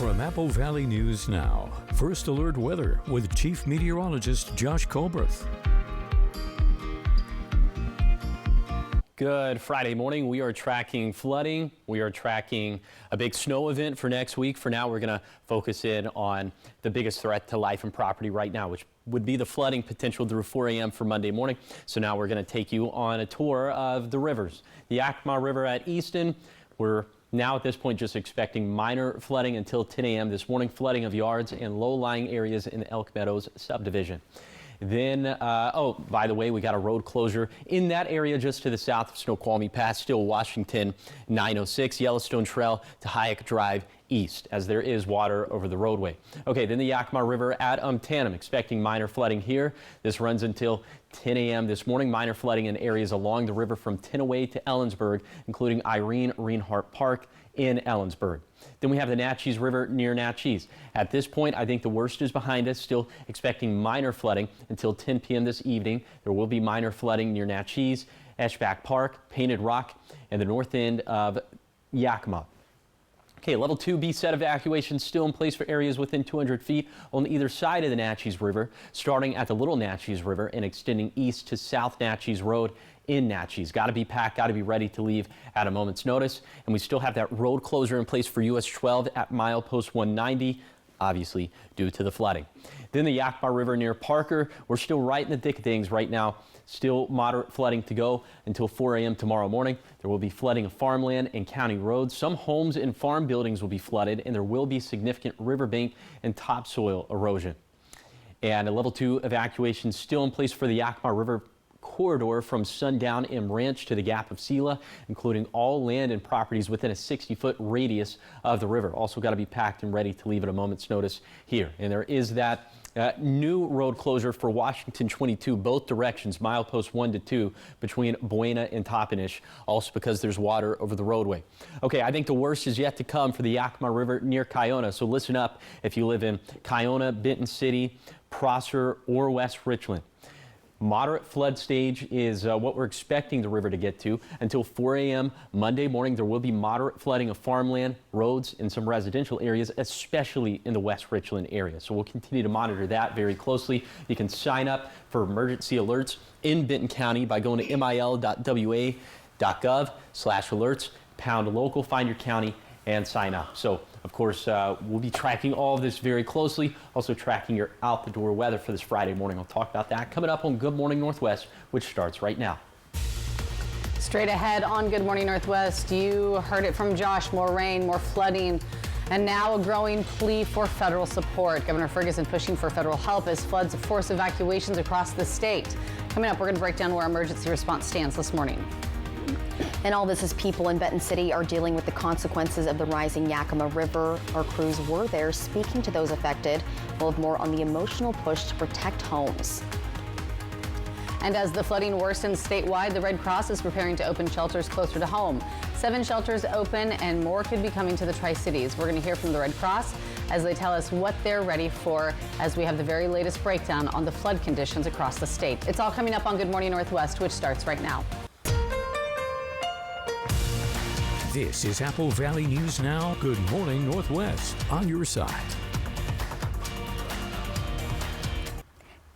From Apple Valley News Now, First Alert Weather with Chief Meteorologist Josh Colbreth. Good Friday morning. We are tracking flooding. We are tracking a big snow event for next week. For now, we're going to focus in on the biggest threat to life and property right now, which would be the flooding potential through 4 a.m. for Monday morning. So now we're going to take you on a tour of the rivers. The Yakima River at Easton. We're now at this point just expecting minor flooding until 10 a.m. this morning. Flooding of yards and low-lying areas in the Elk Meadows subdivision. Then, oh, by the way, we got a road closure in that area just to the south of Snoqualmie Pass, still Washington 906, Yellowstone Trail to Hayek Drive east, as there is water over the roadway. Okay, then the Yakima River at Tandem, expecting minor flooding here. This runs until 10 a.m. this morning. Minor flooding in areas along the river from Tenaway to Ellensburg, including Irene Reinhardt Park in Ellensburg. Then we have the Natchez River near Natchez. At this point, I think the worst is behind us. Still expecting minor flooding until 10 p.m. this evening. There will be minor flooding near Natchez, Eschbach Park, Painted Rock, and the north end of Yakima. Okay, level 2B set evacuation still in place for areas within 200 feet on either side of the Natchez River, starting at the Little Natchez River and extending east to South Natchez Road in Natchez. Got to be packed, got to be ready to leave at a moment's notice. And we still have that road closure in place for US 12 at milepost 190, obviously due to the flooding. Then the Yakima River near Parker. We're still right in the thick of things right now. Still moderate flooding to go until 4 a.m. tomorrow morning. There will be flooding of farmland and county roads. Some homes and farm buildings will be flooded, and there will be significant riverbank and topsoil erosion. And a level 2 evacuation still in place for the Yakima River corridor from Sundown M Ranch to the Gap of Sela, including all land and properties within a 60-foot radius of the river. Also got to be packed and ready to leave at a moment's notice here. And there is that new road closure for Washington 22, both directions, milepost 1 to 2 between Buena and Toppenish, also because there's water over the roadway. Okay, I think the worst is yet to come for the Yakima River near Kiona, so listen up if you live in Kiona, Benton City, Prosser, or West Richland. Moderate flood stage is what we're expecting the river to get to until 4 a.m. Monday morning. There will be moderate flooding of farmland, roads, and some residential areas, especially in the West Richland area. So we'll continue to monitor that very closely. You can sign up for emergency alerts in Benton County by going to mil.wa.gov/alerts, pound local, find your county, and sign up. So, of course, we'll be tracking all of this very closely, also tracking your out-the-door weather for this Friday morning. I'll talk about that coming up on Good Morning Northwest, which starts right now. Straight ahead on Good Morning Northwest, you heard it from Josh, more rain, more flooding, and now a growing plea for federal support. Governor Ferguson pushing for federal help as floods force evacuations across the state. Coming up, we're going to break down where emergency response stands this morning. And all this as people in Benton City are dealing with the consequences of the rising Yakima River. Our crews were there speaking to those affected. We'll have more on the emotional push to protect homes. And as the flooding worsens statewide, the Red Cross is preparing to open shelters closer to home. 7 shelters open and more could be coming to the Tri-Cities. We're going to hear from the Red Cross as they tell us what they're ready for as we have the very latest breakdown on the flood conditions across the state. It's all coming up on Good Morning Northwest, which starts right now. This is Apple Valley News Now. Good Morning Northwest, on your side.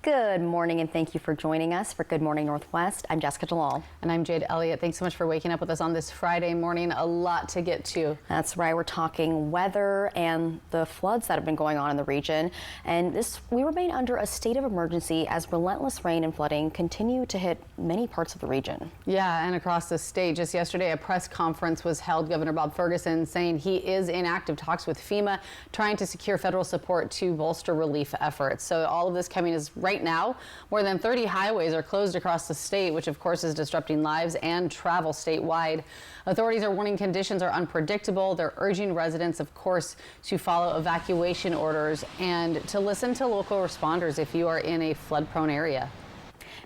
Good morning, and thank you for joining us for Good Morning Northwest. I'm Jessica Jalal. And I'm Jade Elliott. Thanks so much for waking up with us on this Friday morning. A lot to get to. That's right. We're talking weather and the floods that have been going on in the region. And we remain under a state of emergency as relentless rain and flooding continue to hit many parts of the region. Yeah, and across the state. Just yesterday, a press conference was held. Governor Bob Ferguson saying he is in active talks with FEMA, trying to secure federal support to bolster relief efforts. So all of this coming is right now. More than 30 highways are closed across the state, which of course is disrupting lives and travel statewide. Authorities are warning conditions are unpredictable. They're urging residents, of course, to follow evacuation orders and to listen to local responders if you are in a flood-prone area.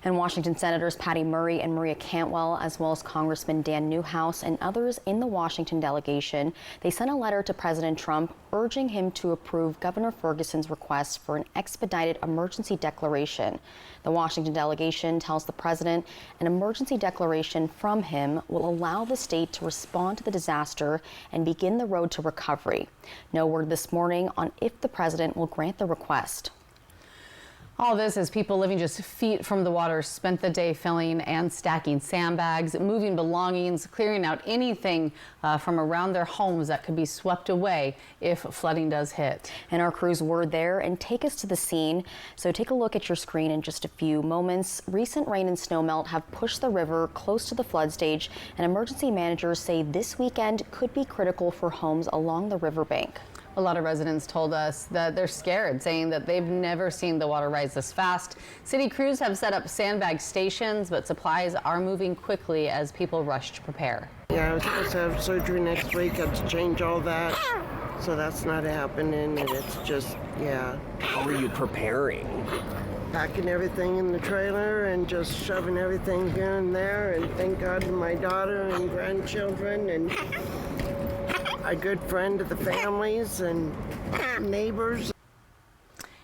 And Washington Senators Patty Murray and Maria Cantwell, as well as Congressman Dan Newhouse and others in the Washington delegation, they sent a letter to President Trump urging him to approve Governor Ferguson's request for an expedited emergency declaration. The Washington delegation tells the president an emergency declaration from him will allow the state to respond to the disaster and begin the road to recovery. No word this morning on if the president will grant the request. All this as people living just feet from the water spent the day filling and stacking sandbags, moving belongings, clearing out anything from around their homes that could be swept away if flooding does hit. And our crews were there and take us to the scene. So take a look at your screen in just a few moments. Recent rain and snowmelt have pushed the river close to the flood stage, and emergency managers say this weekend could be critical for homes along the riverbank. A lot of residents told us that they're scared, saying that they've never seen the water rise this fast. City crews have set up sandbag stations, but supplies are moving quickly as people rush to prepare. Yeah, I was supposed to have surgery next week. I had to change all that. So that's not happening, and it's just, yeah. How are you preparing? Packing everything in the trailer and just shoving everything here and there, and thank God to my daughter and grandchildren and a good friend of the families and neighbors.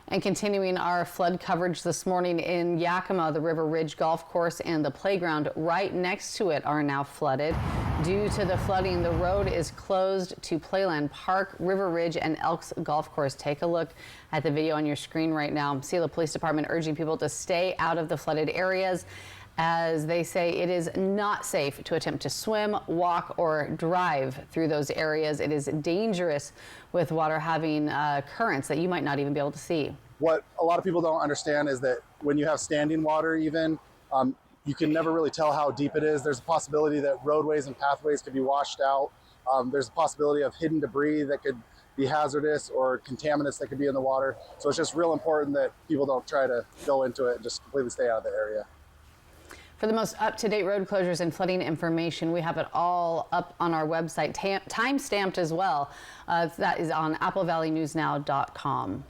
And continuing our flood coverage this morning in Yakima, the River Ridge Golf Course and the playground right next to it are now flooded. Due to the flooding, the road is closed to Playland Park, River Ridge, and Elks Golf Course. Take a look at the video on your screen right now. Selah Police Department urging people to stay out of the flooded areas, as they say it is not safe to attempt to swim, walk, or drive through those areas. It is dangerous with water having currents that you might not even be able to see. What a lot of people don't understand is that when you have standing water even, you can never really tell how deep it is. There's a possibility that roadways and pathways could be washed out. There's a possibility of hidden debris that could be hazardous or contaminants that could be in the water. So it's just real important that people don't try to go into it and just completely stay out of the area. For the most up-to-date road closures and flooding information, we have it all up on our website, time-stamped as well. That is on applevalleyNewsNow.com.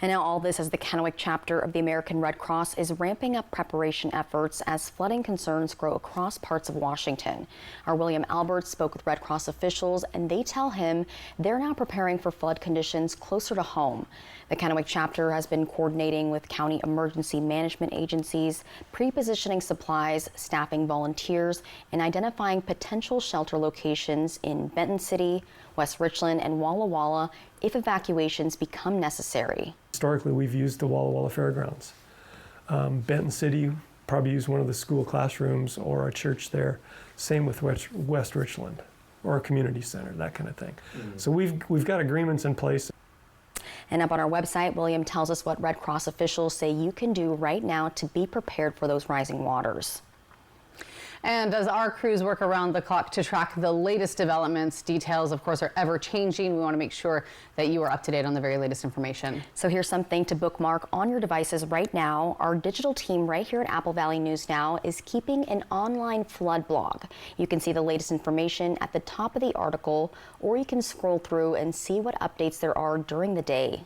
And now all this as the Kennewick chapter of the American Red Cross is ramping up preparation efforts as flooding concerns grow across parts of Washington. Our William Albert spoke with Red Cross officials, and they tell him they're now preparing for flood conditions closer to home. The Kennewick chapter has been coordinating with county emergency management agencies, pre-positioning supplies, staffing volunteers, and identifying potential shelter locations in Benton City, West Richland, and Walla Walla if evacuations become necessary. Historically, we've used the Walla Walla Fairgrounds. Benton City probably used one of the school classrooms or a church there. Same with West Richland or a community center, that kind of thing. So we've got agreements in place. And up on our website, William tells us what Red Cross officials say you can do right now to be prepared for those rising waters. And as our crews work around the clock to track the latest developments, details, of course, are ever changing. We want to make sure that you are up to date on the very latest information. So here's something to bookmark on your devices right now. Our digital team right here at Apple Valley News Now is keeping an online flood blog. You can see the latest information at the top of the article, or you can scroll through and see what updates there are during the day.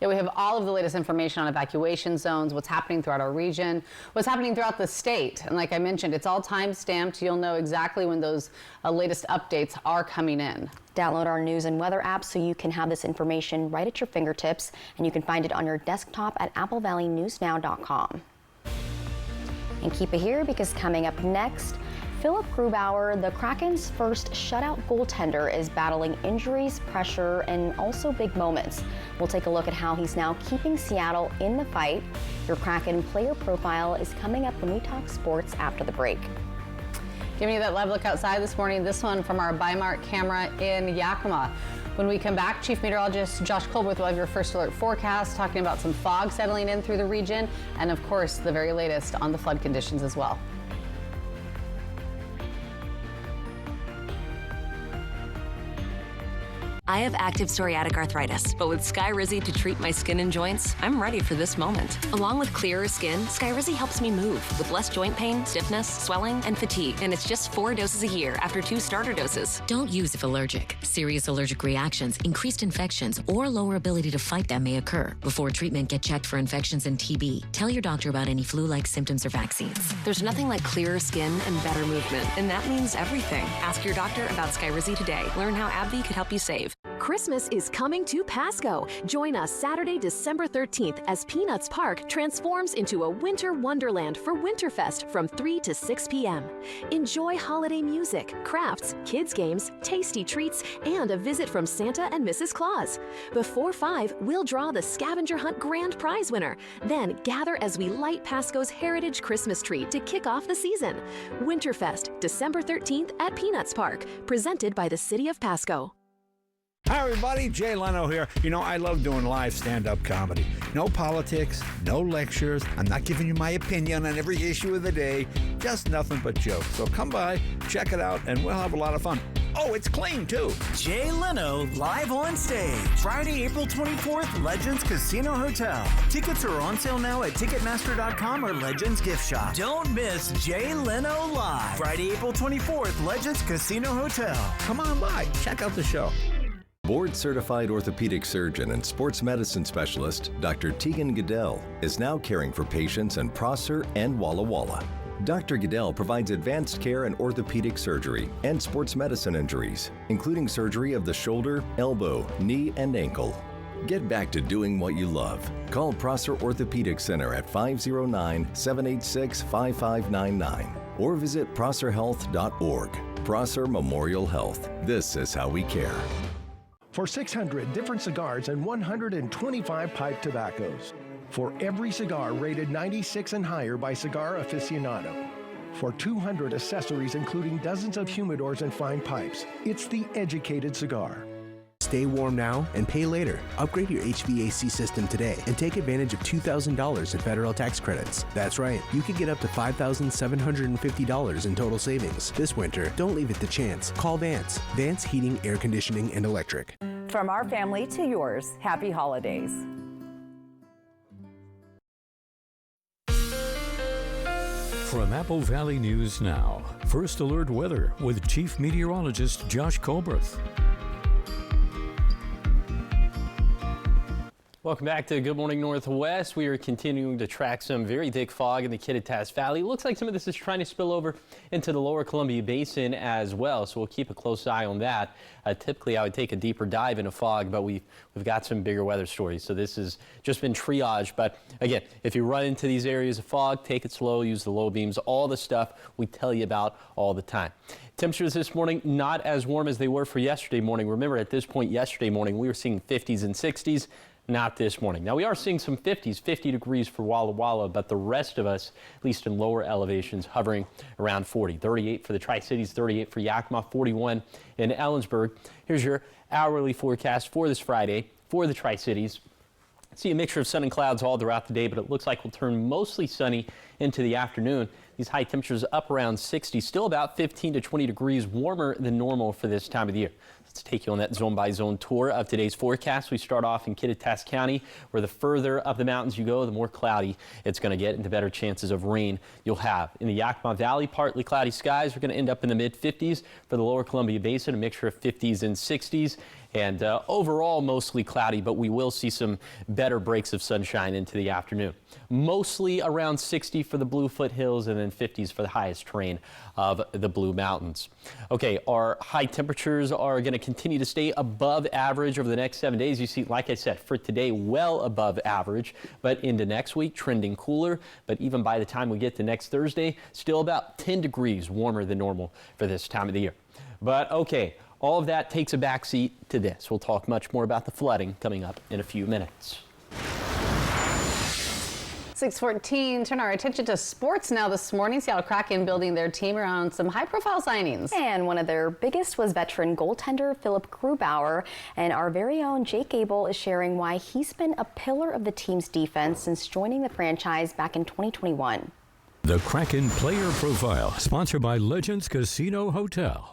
Yeah, we have all of the latest information on evacuation zones, what's happening throughout our region, what's happening throughout the state. And like I mentioned, it's all time-stamped. You'll know exactly when those latest updates are coming in. Download our news and weather app so you can have this information right at your fingertips, and you can find it on your desktop at applevalleyNewsNow.com. And keep it here, because coming up next, Philip Grubauer, the Kraken's first shutout goaltender, is battling injuries, pressure, and also big moments. We'll take a look at how he's now keeping Seattle in the fight. Your Kraken player profile is coming up when we talk sports after the break. Giving you that live look outside this morning, this one from our Bi-Mart camera in Yakima. When we come back, Chief Meteorologist Josh Colbert will have your first alert forecast, talking about some fog settling in through the region, and of course, the very latest on the flood conditions as well. I have active psoriatic arthritis, but with Skyrizi to treat my skin and joints, I'm ready for this moment. Along with clearer skin, Skyrizi helps me move with less joint pain, stiffness, swelling, and fatigue. And it's just 4 doses a year after 2 starter doses. Don't use if allergic. Serious allergic reactions, increased infections, or lower ability to fight them may occur. Before treatment, get checked for infections and TB. Tell your doctor about any flu-like symptoms or vaccines. There's nothing like clearer skin and better movement, and that means everything. Ask your doctor about Skyrizi today. Learn how AbbVie could help you save. Christmas is coming to Pasco. Join us Saturday, December 13th as Peanuts Park transforms into a winter wonderland for Winterfest from 3 to 6 p.m. Enjoy holiday music, crafts, kids games, tasty treats, and a visit from Santa and Mrs. Claus. Before 5, we'll draw the Scavenger Hunt Grand Prize winner. Then gather as we light Pasco's heritage Christmas tree to kick off the season. Winterfest, December 13th at Peanuts Park, presented by the City of Pasco. Hi, everybody. Jay Leno here. You know, I love doing live stand-up comedy. No politics, no lectures. I'm not giving you my opinion on every issue of the day. Just nothing but jokes. So come by, check it out, and we'll have a lot of fun. Oh, it's clean, too. Jay Leno live on stage. Friday, April 24th, Legends Casino Hotel. Tickets are on sale now at Ticketmaster.com or Legends Gift Shop. Don't miss Jay Leno live. Friday, April 24th, Legends Casino Hotel. Come on by. Check out the show. Board-certified orthopedic surgeon and sports medicine specialist, Dr. Tegan Goodell, is now caring for patients in Prosser and Walla Walla. Dr. Goodell provides advanced care in orthopedic surgery and sports medicine injuries, including surgery of the shoulder, elbow, knee, and ankle. Get back to doing what you love. Call Prosser Orthopedic Center at 509-786-5599 or visit prosserhealth.org. Prosser Memorial Health. This is how we care. For 600 different cigars and 125 pipe tobaccos. For every cigar rated 96 and higher by Cigar Aficionado. For 200 accessories including dozens of humidors and fine pipes. It's the educated cigar. Stay warm now and pay later. Upgrade your HVAC system today and take advantage of $2,000 in federal tax credits. That's right, you could get up to $5,750 in total savings. This winter, don't leave it to chance. Call Vance. Vance Heating, Air Conditioning, and Electric. From our family to yours, happy holidays. From Apple Valley News Now, First Alert Weather with Chief Meteorologist Josh Colbreth. Welcome back to Good Morning Northwest. We are continuing to track some very thick fog in the Kittitas Valley. It looks like some of this is trying to spill over into the lower Columbia Basin as well, so we'll keep a close eye on that. Typically, I would take a deeper dive into fog, but we've got some bigger weather stories, so this has just been triage. But again, if you run into these areas of fog, take it slow, use the low beams, all the stuff we tell you about all the time. Temperatures this morning not as warm as they were for yesterday morning. Remember, at this point yesterday morning, we were seeing 50s and 60s. Not this morning. Now, we are seeing some 50s, 50 degrees for Walla Walla, but the rest of us, at least in lower elevations, hovering around 40. 38 for the Tri-Cities, 38 for Yakima, 41 in Ellensburg. Here's your hourly forecast for this Friday for the Tri-Cities. See a mixture of sun and clouds all throughout the day, but it looks like we'll turn mostly sunny into the afternoon. These high temperatures up around 60, still about 15 to 20 degrees warmer than normal for this time of the year. Let's take you on that zone-by-zone tour of today's forecast. We start off in Kittitas County, where the further up the mountains you go, the more cloudy it's going to get and the better chances of rain you'll have. In the Yakima Valley, partly cloudy skies. We're going to end up in the mid-50s for the lower Columbia Basin, a mixture of 50s and 60s. And overall, mostly cloudy, but we will see some better breaks of sunshine into the afternoon. Mostly around 60 for the Blue Foothills and then 50s for the highest terrain of the Blue Mountains. Okay, our high temperatures are going to continue to stay above average over the next 7 days. You see, like I said, for today, well above average, but into next week, trending cooler. But even by the time we get to next Thursday, still about 10 degrees warmer than normal for this time of the year. But okay. All of that takes a backseat to this. We'll talk much more about the flooding coming up in a few minutes. 6:14, turn our attention to sports now this morning. Seattle Kraken building their team around some high-profile signings. And one of their biggest was veteran goaltender Philip Grubauer. And our very own Jake Abel is sharing why he's been a pillar of the team's defense since joining the franchise back in 2021. The Kraken Player Profile, sponsored by Legends Casino Hotel.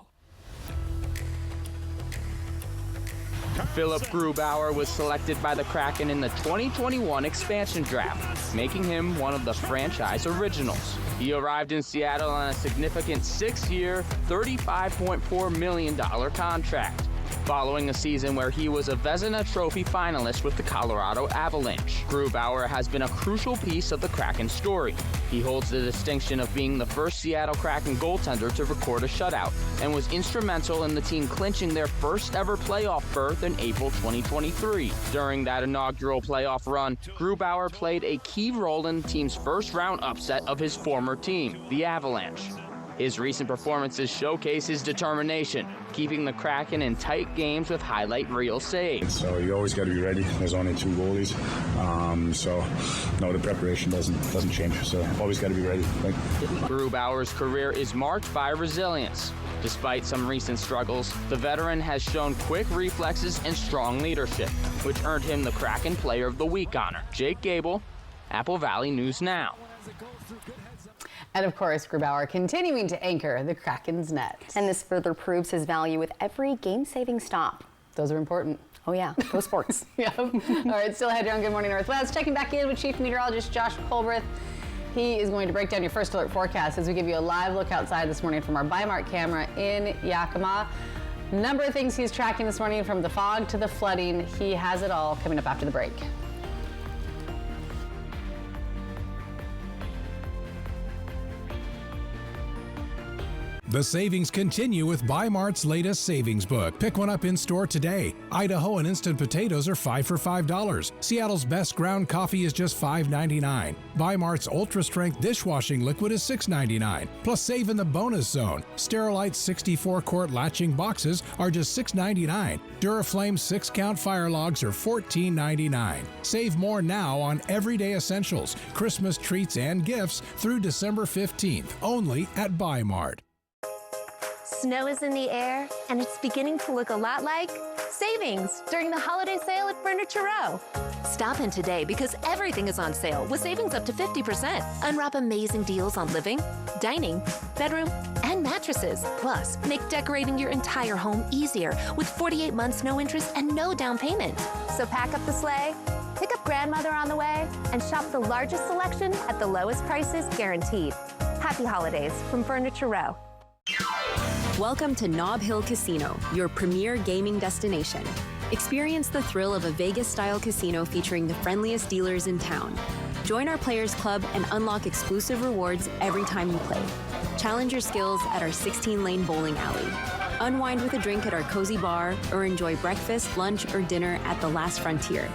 Philip Grubauer was selected by the Kraken in the 2021 expansion draft, making him one of the franchise originals. He arrived in Seattle on a significant 6-year, $35.4 million contract, following a season where he was a Vezina Trophy finalist with the Colorado Avalanche. Grubauer has been a crucial piece of the Kraken story. He holds the distinction of being the first Seattle Kraken goaltender to record a shutout and was instrumental in the team clinching their first ever playoff berth in April 2023. During that inaugural playoff run, Grubauer played a key role in the team's first round upset of his former team, the Avalanche. His recent performances showcase his determination, keeping the Kraken in tight games with highlight reel saves. So you always got to be ready. There's only 2 goalies, so no, the preparation doesn't change. So always got to be ready. Grubauer's career is marked by resilience. Despite some recent struggles, the veteran has shown quick reflexes and strong leadership, which earned him the Kraken Player of the Week honor. Jake Gable, Apple Valley News Now. And of course, Grubauer continuing to anchor the Kraken's net. And this further proves his value with every game-saving stop. Those are important. Oh yeah, go sports. Yep. All right, still ahead here on Good Morning Northwest. Checking back in with Chief Meteorologist Josh Colbreth. He is going to break down your first alert forecast as we give you a live look outside this morning from our Bi-Mart camera in Yakima. Number of things he's tracking this morning, from the fog to the flooding. He has it all coming up after the break. The savings continue with Bi-Mart's latest savings book. Pick one up in store today. Idaho and instant potatoes are 5 for $5. Seattle's best ground coffee is just $5.99. Bi-Mart's ultra strength dishwashing liquid is $6.99. Plus save in the bonus zone. Sterilite 64-quart latching boxes are just $6.99. Duraflame 6-count fire logs are $14.99. Save more now on everyday essentials, Christmas treats, and gifts through December 15th, only at Bi-Mart. Snow is in the air, and it's beginning to look a lot like savings during the holiday sale at Furniture Row. Stop in today because everything is on sale with savings up to 50%. Unwrap amazing deals on living, dining, bedroom, and mattresses. Plus, make decorating your entire home easier with 48 months no interest and no down payment. So pack up the sleigh, pick up grandmother on the way, and shop the largest selection at the lowest prices guaranteed. Happy holidays from Furniture Row. Welcome to Nob Hill Casino, your premier gaming destination. Experience the thrill of a Vegas-style casino featuring the friendliest dealers in town. Join our Players Club and unlock exclusive rewards every time you play. Challenge your skills at our 16-lane bowling alley. Unwind with a drink at our cozy bar, or enjoy breakfast, lunch, or dinner at the Last Frontier.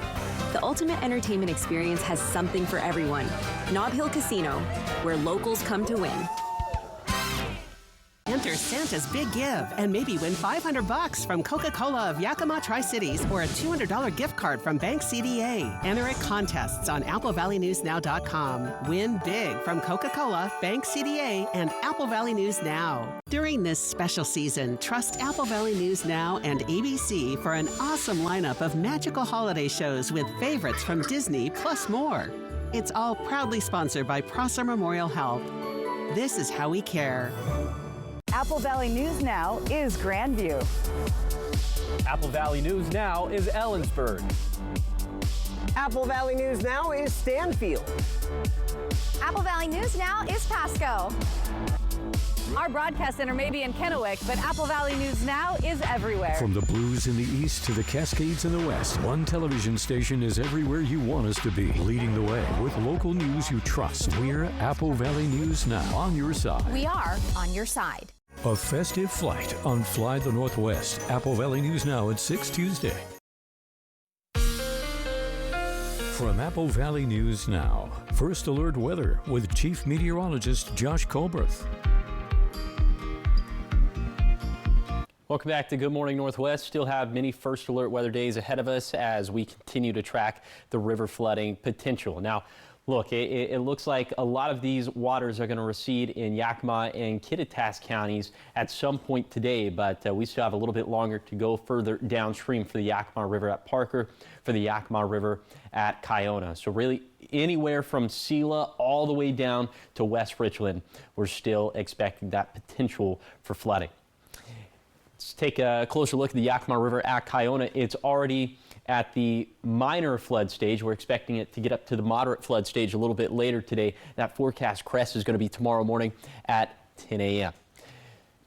The ultimate entertainment experience has something for everyone. Nob Hill Casino, where locals come to win. Enter Santa's Big Give and maybe win $500 from Coca-Cola of Yakima Tri-Cities or a $200 gift card from Bank CDA. Enter at contests on AppleValleyNewsNow.com. Win big from Coca-Cola, Bank CDA, and Apple Valley News Now. During this special season, trust Apple Valley News Now and ABC for an awesome lineup of magical holiday shows with favorites from Disney plus more. It's all proudly sponsored by Prosser Memorial Health. This is how we care. Apple Valley News Now is Grandview. Apple Valley News Now is Ellensburg. Apple Valley News Now is Stanfield. Apple Valley News Now is Pasco. Our broadcast center may be in Kennewick, but Apple Valley News Now is everywhere. From the Blues in the east to the Cascades in the west, one television station is everywhere you want us to be, leading the way with local news you trust. We're Apple Valley News Now, on your side. We are on your side. A festive flight on Fly the Northwest. Apple Valley News Now at 6 Tuesday. From Apple Valley News Now, First Alert Weather with Chief Meteorologist Josh Colbreth. Welcome back to Good Morning Northwest. Still have many First Alert weather days ahead of us as we continue to track the river flooding potential. Now, look, it looks like a lot of these waters are going to recede in Yakima and Kittitas counties at some point today, but we still have a little bit longer to go further downstream for the Yakima River at Parker, for the Yakima River at Kiona. So really anywhere from Sela all the way down to West Richland, we're still expecting that potential for flooding. Let's take a closer look at the Yakima River at Kiona. It's already at the minor flood stage. We're expecting it to get up to the moderate flood stage a little bit later today. That forecast crest is going to be tomorrow morning at 10 a.m.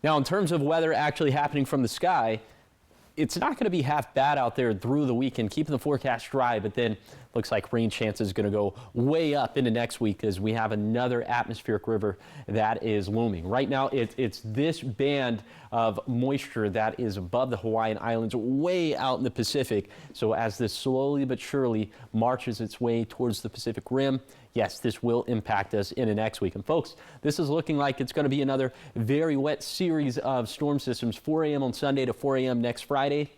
Now, in terms of weather actually happening from the sky, it's not going to be half bad out there through the weekend, keeping the forecast dry, but then looks like rain chances is going to go way up into next week as we have another atmospheric river that is looming. Right now, it's this band of moisture that is above the Hawaiian Islands, way out in the Pacific. So as this slowly but surely marches its way towards the Pacific Rim, yes, this will impact us into next week. And folks, this is looking like it's going to be another very wet series of storm systems, 4 a.m. on Sunday to 4 a.m. next Friday.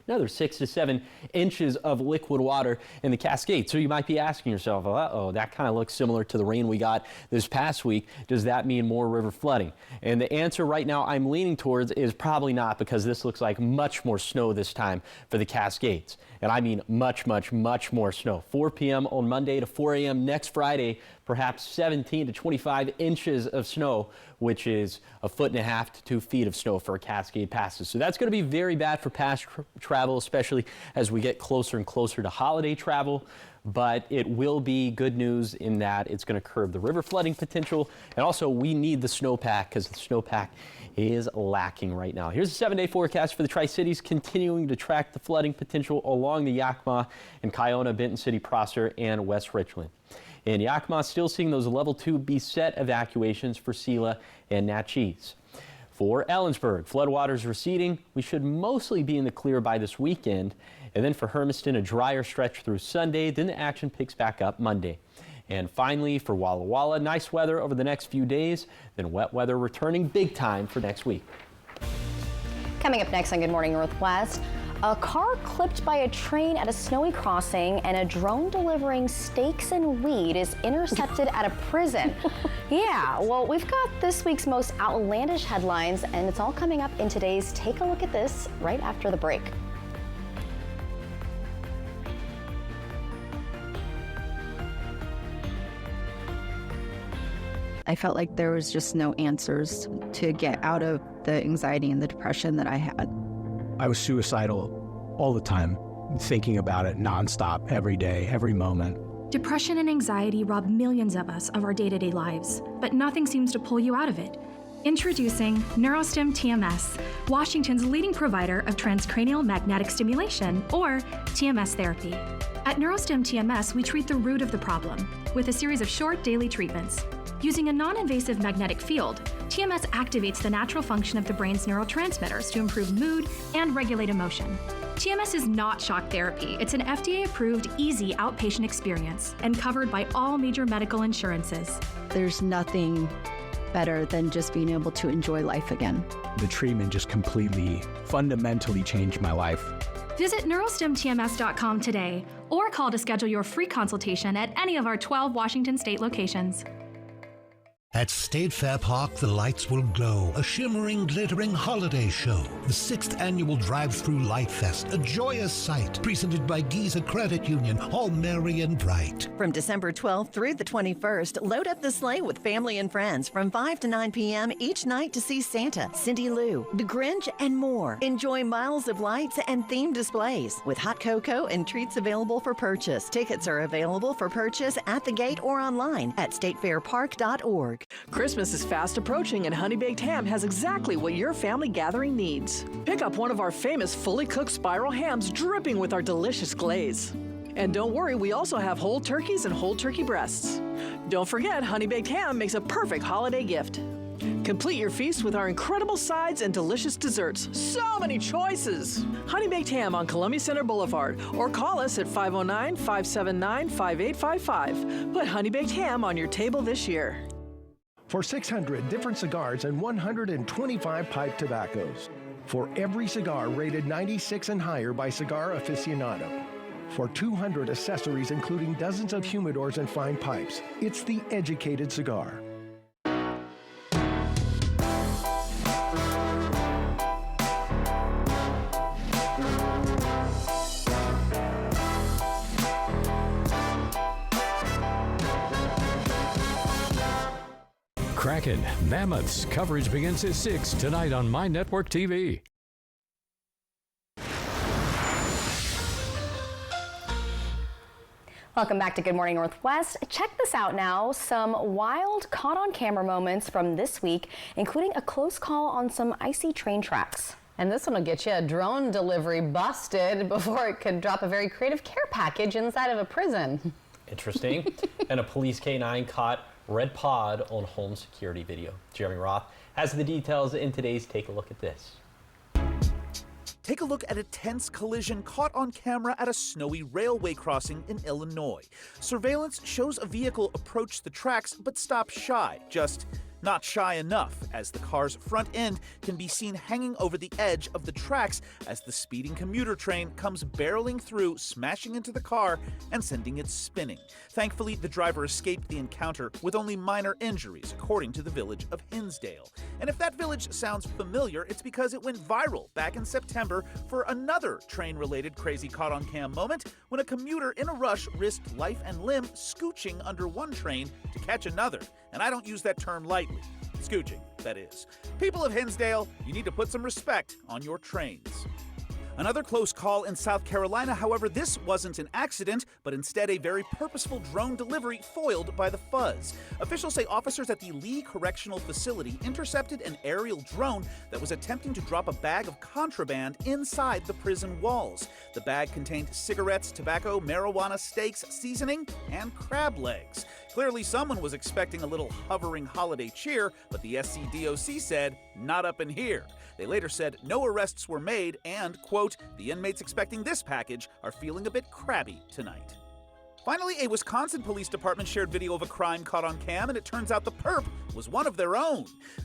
Another 6 to 7 inches of liquid water in the Cascades. So you might be asking yourself, uh-oh, that kind of looks similar to the rain we got this past week. Does that mean more river flooding? And the answer right now I'm leaning towards is probably not, because this looks like much more snow this time for the Cascades. And I mean much, much, much more snow. 4 p.m. on Monday to 4 a.m. next Friday, perhaps 17 to 25 inches of snow, which is 1.5 to 2 feet of snow for Cascade passes. So that's going to be very bad for past travel, especially as we get closer and closer to holiday travel. But it will be good news in that it's going to curb the river flooding potential. And also, we need the snowpack, because the snowpack is lacking right now. Here's a 7-day forecast for the Tri-Cities, continuing to track the flooding potential along the Yakima and Kiona, Benton City, Prosser, and West Richland. In Yakima, still seeing those level 2 beset evacuations for Sela and Natchez. For Ellensburg, floodwaters receding. We should mostly be in the clear by this weekend. And then for Hermiston, a drier stretch through Sunday. Then the action picks back up Monday. And finally, for Walla Walla, nice weather over the next few days. Then wet weather returning big time for next week. Coming up next on Good Morning Northwest, a car clipped by a train at a snowy crossing and a drone delivering steaks and weed is intercepted at a prison. Yeah, well, we've got this week's most outlandish headlines, and it's all coming up in today's Take a Look at This right after the break. I felt like there was just no answers to get out of the anxiety and the depression that I had. I was suicidal all the time, thinking about it nonstop, every day, every moment. Depression and anxiety rob millions of us of our day-to-day lives, but nothing seems to pull you out of it. Introducing Neurostim TMS, Washington's leading provider of transcranial magnetic stimulation, or TMS therapy. At Neurostim TMS, we treat the root of the problem with a series of short daily treatments. Using a non-invasive magnetic field, TMS activates the natural function of the brain's neurotransmitters to improve mood and regulate emotion. TMS is not shock therapy. It's an FDA-approved, easy outpatient experience and covered by all major medical insurances. There's nothing better than just being able to enjoy life again. The treatment just completely, fundamentally changed my life. Visit neurostimtms.com today or call to schedule your free consultation at any of our 12 Washington state locations. At State Fair Park, the lights will glow, a shimmering, glittering holiday show. The 6th annual Drive-Through Light Fest, a joyous sight, presented by Giza Credit Union, all merry and bright. From December 12th through the 21st, load up the sleigh with family and friends from 5 to 9 p.m. each night to see Santa, Cindy Lou, the Grinch, and more. Enjoy miles of lights and themed displays with hot cocoa and treats available for purchase. Tickets are available for purchase at the gate or online at statefairpark.org. Christmas is fast approaching, and Honey Baked Ham has exactly what your family gathering needs. Pick up one of our famous fully cooked spiral hams dripping with our delicious glaze. And don't worry, we also have whole turkeys and whole turkey breasts. Don't forget, Honey Baked Ham makes a perfect holiday gift. Complete your feast with our incredible sides and delicious desserts. So many choices! Honey Baked Ham on Columbia Center Boulevard, or call us at 509-579-5855. Put Honey Baked Ham on your table this year. For 600 different cigars and 125 pipe tobaccos. For every cigar rated 96 and higher by Cigar Aficionado. For 200 accessories including dozens of humidors and fine pipes. It's the educated cigar. Kraken, Mammoths. Coverage begins at 6 tonight on My Network TV. Welcome back to Good Morning Northwest. Check this out now. Some wild caught on camera moments from this week, including a close call on some icy train tracks. And this one will get you. A drone delivery busted before it could drop a very creative care package inside of a prison. Interesting. And a police K9 caught red pod on home security video. Jeremy Roth has the details in today's Take a Look at This. Take a look at a tense collision caught on camera at a snowy railway crossing in Illinois. Surveillance shows a vehicle approach the tracks but stop shy, just not shy enough, as the car's front end can be seen hanging over the edge of the tracks as the speeding commuter train comes barreling through, smashing into the car and sending it spinning. Thankfully, the driver escaped the encounter with only minor injuries, according to the village of Hinsdale. And if that village sounds familiar, it's because it went viral back in September for another train-related crazy caught-on-cam moment when a commuter in a rush risked life and limb scooching under one train to catch another. And I don't use that term lightly. Scooching, that is. People of Hinsdale, you need to put some respect on your trains. Another close call in South Carolina, however, this wasn't an accident, but instead a very purposeful drone delivery foiled by the fuzz. Officials say officers at the Lee Correctional Facility intercepted an aerial drone that was attempting to drop a bag of contraband inside the prison walls. The bag contained cigarettes, tobacco, marijuana, steaks, seasoning, and crab legs. Clearly, someone was expecting a little hovering holiday cheer, but the SCDOC said, not up in here. They later said no arrests were made and, quote, the inmates expecting this package are feeling a bit crabby tonight. Finally, a Wisconsin police department shared video of a crime caught on cam, and it turns out the perp was one of their own.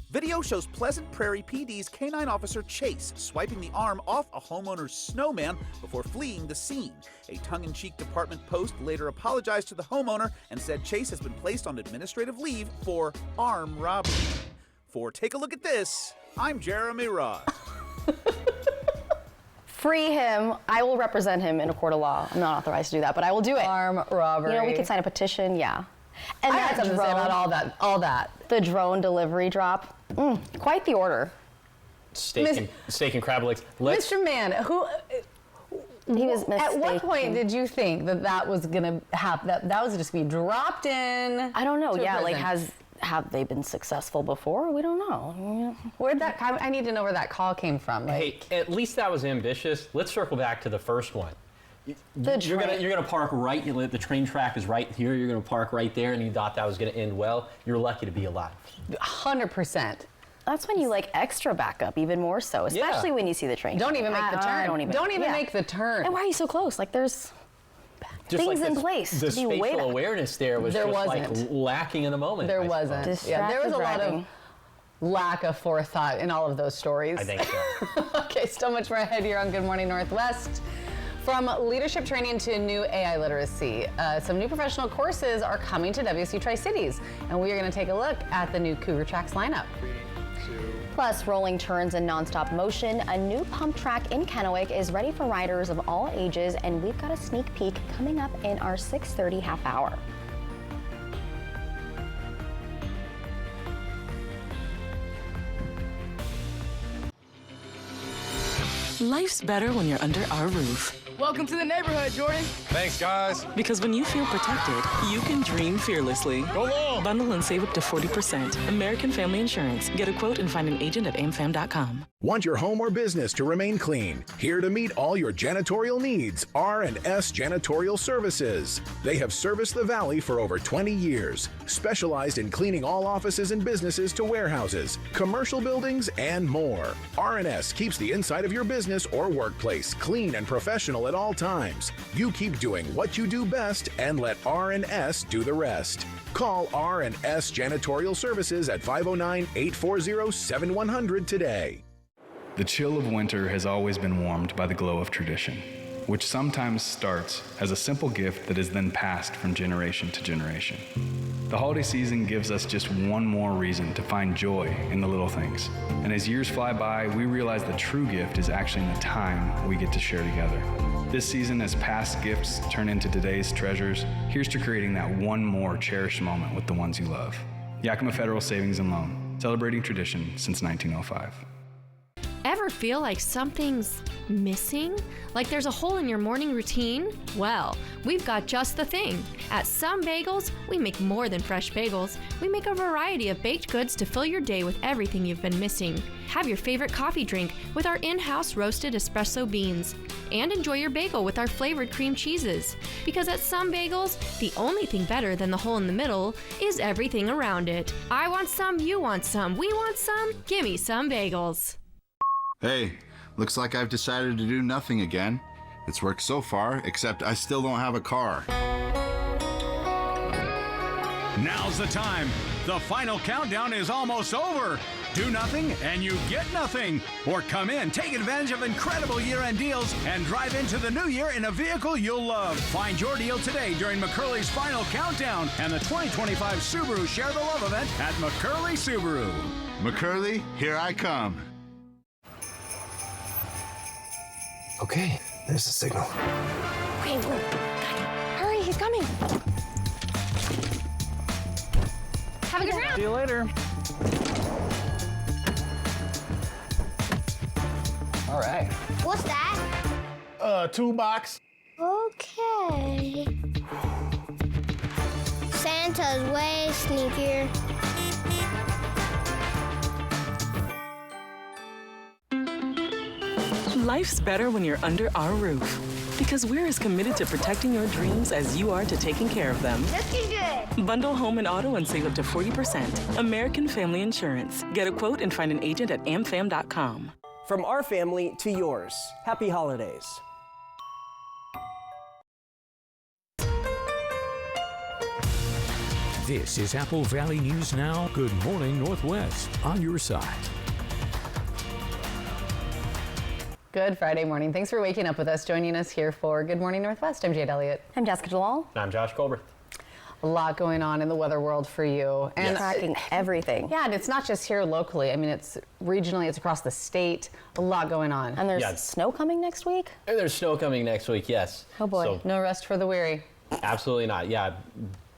Video shows Pleasant Prairie PD's K9 officer Chase swiping the arm off a homeowner's snowman before fleeing the scene. A tongue-in-cheek department post later apologized to the homeowner and said Chase has been placed on administrative leave for arm robbery. For Take a Look at This, I'm Jeremy Roth. Free him. I will represent him in a court of law. I'm not authorized to do that, but I will do it. Arm robbery. You know, we could sign a petition, yeah. And I have something to say about all that. The drone delivery drop, quite the order. Steak and crab legs. Mr. Man, he was at what point did you think that was gonna happen? That was just be dropped in? I don't know. Yeah, like have they been successful before? We don't know. Where'd that come? I need to know where that call came from. Hey, at least that was ambitious. Let's circle back to the first one. You're gonna park right. The train track is right here. You're gonna park right there, and you thought that was gonna end well. You're lucky to be alive. 100%. That's when you like extra backup, even more so, especially when you see the train. Don't even make the turn. Don't even yeah. make the turn. And why are you so close? Like there's just things like in place. The to be way spatial awareness there was just like lacking in the moment. There wasn't. Yeah, there was a lot of lack of forethought in all of those stories. I think so. Okay, so much more ahead here on Good Morning Northwest. From leadership training to new AI literacy, some new professional courses are coming to WSU Tri-Cities, and we are going to take a look at the new Cougar Tracks lineup. Plus, rolling turns and nonstop motion, a new pump track in Kennewick is ready for riders of all ages, and we've got a sneak peek coming up in our 6:30 half hour. Life's better when you're under our roof. Welcome to the neighborhood, Jordan. Thanks, guys. Because when you feel protected, you can dream fearlessly. Go long. Bundle and save up to 40%. American Family Insurance. Get a quote and find an agent at amfam.com. Want your home or business to remain clean? Here to meet all your janitorial needs, R&S Janitorial Services. They have serviced the Valley for over 20 years, specialized in cleaning all offices and businesses to warehouses, commercial buildings, and more. R&S keeps the inside of your business or workplace clean and professional at all times. You keep doing what you do best and let R&S do the rest. Call R&S Janitorial Services at 509-840-7100 today. The chill of winter has always been warmed by the glow of tradition, which sometimes starts as a simple gift that is then passed from generation to generation. The holiday season gives us just one more reason to find joy in the little things. And as years fly by, we realize the true gift is actually in the time we get to share together. This season, as past gifts turn into today's treasures, here's to creating that one more cherished moment with the ones you love. Yakima Federal Savings and Loan, celebrating tradition since 1905. Ever Ever feel like something's missing? Like there's a hole in your morning routine? Well, we've got just the thing. At Some Bagels, we make more than fresh bagels. We make a variety of baked goods to fill your day with everything you've been missing. Have your favorite coffee drink with our in-house roasted espresso beans. And enjoy your bagel with our flavored cream cheeses. Because at Some Bagels, the only thing better than the hole in the middle is everything around it. I want some, you want some, we want some. Gimme Some Bagels. Hey, looks like I've decided to do nothing again. It's worked so far, except I still don't have a car. Now's the time. The final countdown is almost over. Do nothing and you get nothing. Or come in, take advantage of incredible year-end deals, and drive into the new year in a vehicle you'll love. Find your deal today during McCurley's Final Countdown and the 2025 Subaru Share the Love event at McCurley Subaru. McCurley, here I come. Okay, there's the signal. Okay, hurry, he's coming. Have a good round. See you later. All right. What's that? Toolbox. Okay. Santa's way sneakier. Life's better when you're under our roof. Because we're as committed to protecting your dreams as you are to taking care of them. Looking good. Bundle home and auto and save up to 40%. American Family Insurance. Get a quote and find an agent at amfam.com. From our family to yours, happy holidays. This is Apple Valley News Now. Good morning, Northwest. On your side. Good Friday morning. Thanks for waking up with us. Joining us here for Good Morning Northwest. I'm Jade Elliott. I'm Jessica Jalal. I'm Josh Colbert. A lot going on in the weather world for you. And tracking everything. Yeah, and it's not just here locally. I mean, it's regionally, it's across the state. A lot going on. And there's snow coming next week? There's snow coming next week, yes. Oh boy, So, no rest for the weary. absolutely not. Yeah,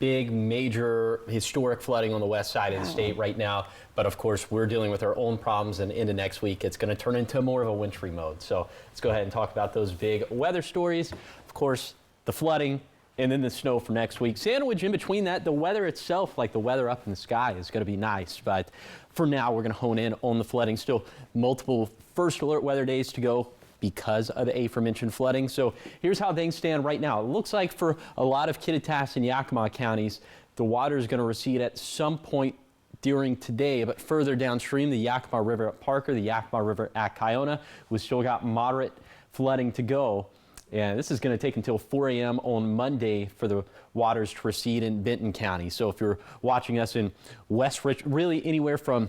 big, major, historic flooding on the west side of the state right now. But of course, we're dealing with our own problems, and into next week, it's going to turn into more of a wintry mode. So let's go ahead and talk about those big weather stories. Of course, the flooding, and then the snow for next week. Sandwich in between that, the weather itself, like the weather up in the sky, is going to be nice. But for now, we're going to hone in on the flooding. Still multiple first alert weather days to go because of the aforementioned flooding. So here's how things stand right now. It looks like for a lot of Kittitas and Yakima counties, the water is going to recede at some point during today, but further downstream, the Yakima River at Parker, the Yakima River at Kiona, we've still got moderate flooding to go. And this is going to take until 4 a.m. on Monday for the waters to recede in Benton County. So if you're watching us in West Richland, really anywhere from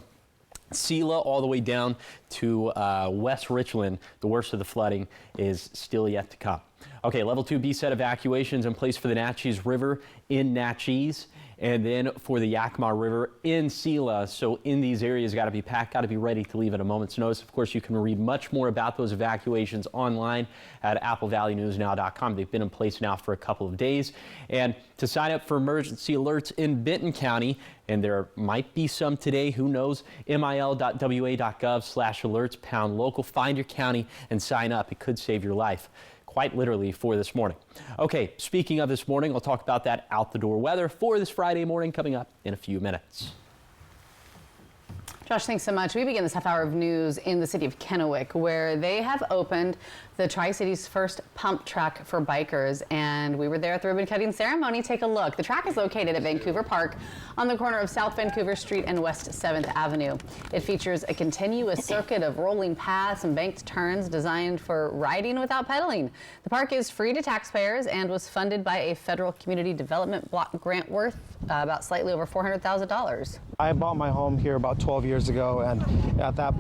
Sela all the way down to West Richland, the worst of the flooding is still yet to come. Okay, level 2B set evacuations in place for the Natchez River in Natchez. And then for the Yakima River in Sela. So in these areas, got to be packed, got to be ready to leave at a moment's notice. Of course, you can read much more about those evacuations online at applevalleynewsnow.com. They've been in place now for a couple of days. And to sign up for emergency alerts in Benton County, and there might be some today, who knows, mil.wa.gov/alerts, pound local, find your county and sign up. It could save your life. Quite literally for this morning. Okay, speaking of this morning, I'll talk about that out the door weather for this Friday morning coming up in a few minutes. Josh, thanks so much. We begin this half hour of news in the city of Kennewick, where they have opened the Tri-City's first pump track for bikers. And we were there at the ribbon cutting ceremony. Take a look. The track is located at Vancouver Park on the corner of South Vancouver Street and West 7th Avenue. It features a continuous circuit of rolling paths and banked turns designed for riding without pedaling. The park is free to taxpayers and was funded by a federal community development block grant worth about slightly over $400,000. I bought my home here about 12 years ago, and at that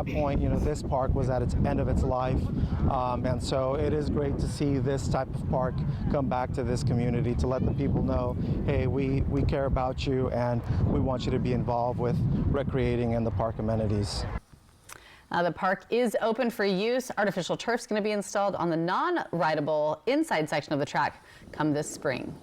point, you know, this park was at its end of its life, and so it is great to see this type of park come back to this community to let the people know, hey, we care about you and we want you to be involved with recreating in the park amenities. The park is open for use. Artificial turf is going to be installed on the non-rideable inside section of the track come this spring.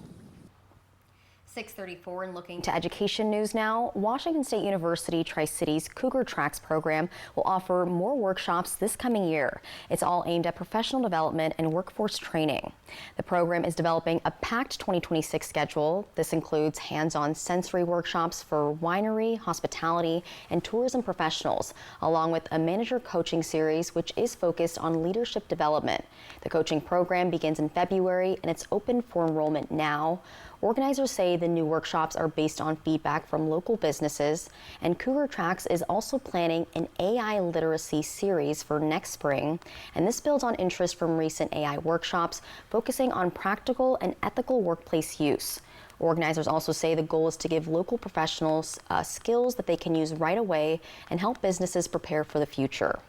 6:34 and looking to education news now. Washington State University Tri-Cities Cougar Tracks program will offer more workshops this coming year. It's all aimed at professional development and workforce training. The program is developing a packed 2026 schedule. This includes hands-on sensory workshops for winery, hospitality, and tourism professionals, along with a manager coaching series, which is focused on leadership development. The coaching program begins in February and it's open for enrollment now. Organizers say the new workshops are based on feedback from local businesses, and Cougar Tracks is also planning an AI literacy series for next spring, and this builds on interest from recent AI workshops focusing on practical and ethical workplace use. Organizers also say the goal is to give local professionals skills that they can use right away and help businesses prepare for the future.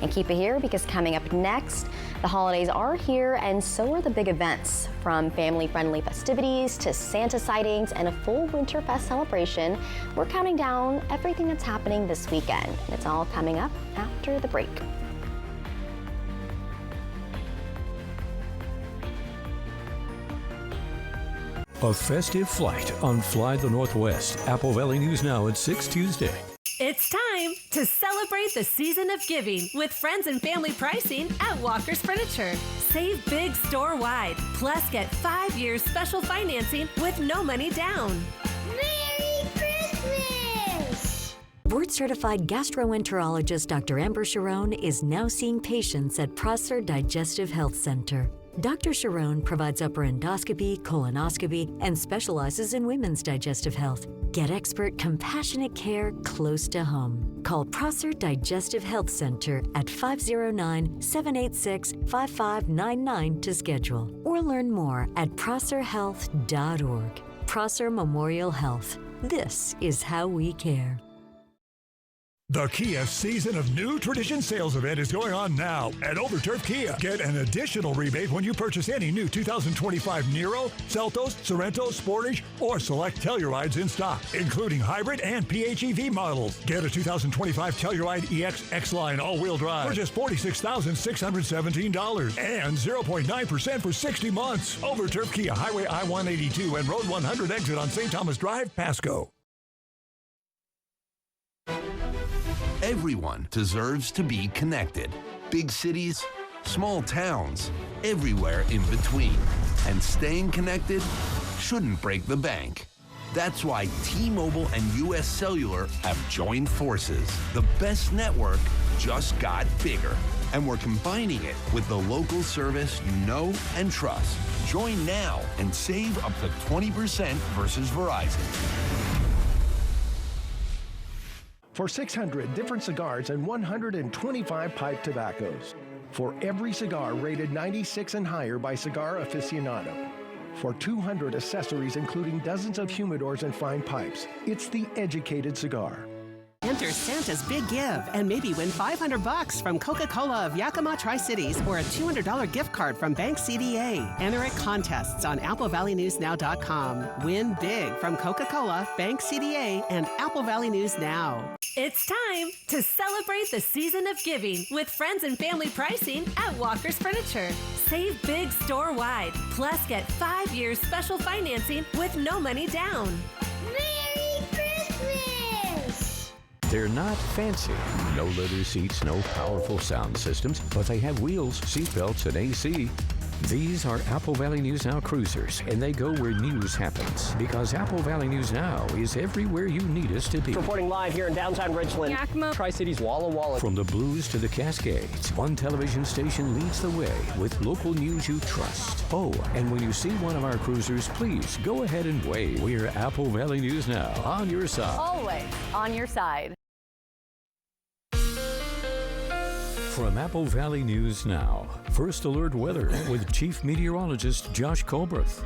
And keep it here, because coming up next, the holidays are here and so are the big events. From family-friendly festivities to Santa sightings and a full Winterfest celebration, we're counting down everything that's happening this weekend. And it's all coming up after the break. A festive flight on Fly the Northwest. Apple Valley News Now at 6 Tuesday. It's time to celebrate the season of giving with friends and family pricing at Walker's Furniture. Save big store-wide, plus get 5 years special financing with no money down. Merry Christmas! Board-certified gastroenterologist Dr. Amber Sharon is now seeing patients at Prosser Digestive Health Center. Dr. Sharon provides upper endoscopy, colonoscopy, and specializes in women's digestive health. Get expert, compassionate care close to home. Call Prosser Digestive Health Center at 509-786-5599 to schedule, or learn more at prosserhealth.org. Prosser Memorial Health. This is how we care. The Kia Season of New Tradition sales event is going on now at Overturf Kia. Get an additional rebate when you purchase any new 2025 Niro, Seltos, Sorento, Sportage, or select Tellurides in stock, including hybrid and PHEV models. Get a 2025 Telluride EX X-Line all-wheel drive for just $46,617 and 0.9% for 60 months. Overturf Kia, Highway I-182 and Road 100 exit on St. Thomas Drive, Pasco. Everyone deserves to be connected. Big cities, small towns, everywhere in between. And staying connected shouldn't break the bank. That's why T-Mobile and US Cellular have joined forces. The best network just got bigger. And we're combining it with the local service you know and trust. Join now and save up to 20% versus Verizon. For 600 different cigars and 125 pipe tobaccos. For every cigar rated 96 and higher by Cigar Aficionado. For 200 accessories including dozens of humidors and fine pipes. It's the educated cigar. Enter Santa's Big Give and maybe win $500 from Coca-Cola of Yakima Tri-Cities or a $200 gift card from Bank CDA. Enter at contests on AppleValleyNewsNow.com. Win big from Coca-Cola, Bank CDA, and Apple Valley News Now. It's time to celebrate the season of giving with friends and family pricing at Walker's Furniture. Save big store-wide, plus get 5 years special financing with no money down. Merry Christmas! They're not fancy. No leather seats, no powerful sound systems, but they have wheels, seatbelts, and AC. These are Apple Valley News Now cruisers, and they go where news happens. Because Apple Valley News Now is everywhere you need us to be. Reporting live here in downtown Richland. Yakima, Tri-Cities, Walla Walla. From the blues to the Cascades, one television station leads the way with local news you trust. Oh, and when you see one of our cruisers, please go ahead and wave. We're Apple Valley News Now, on your side. Always on your side. From Apple Valley News Now, First Alert Weather with Chief Meteorologist Josh Colbreth.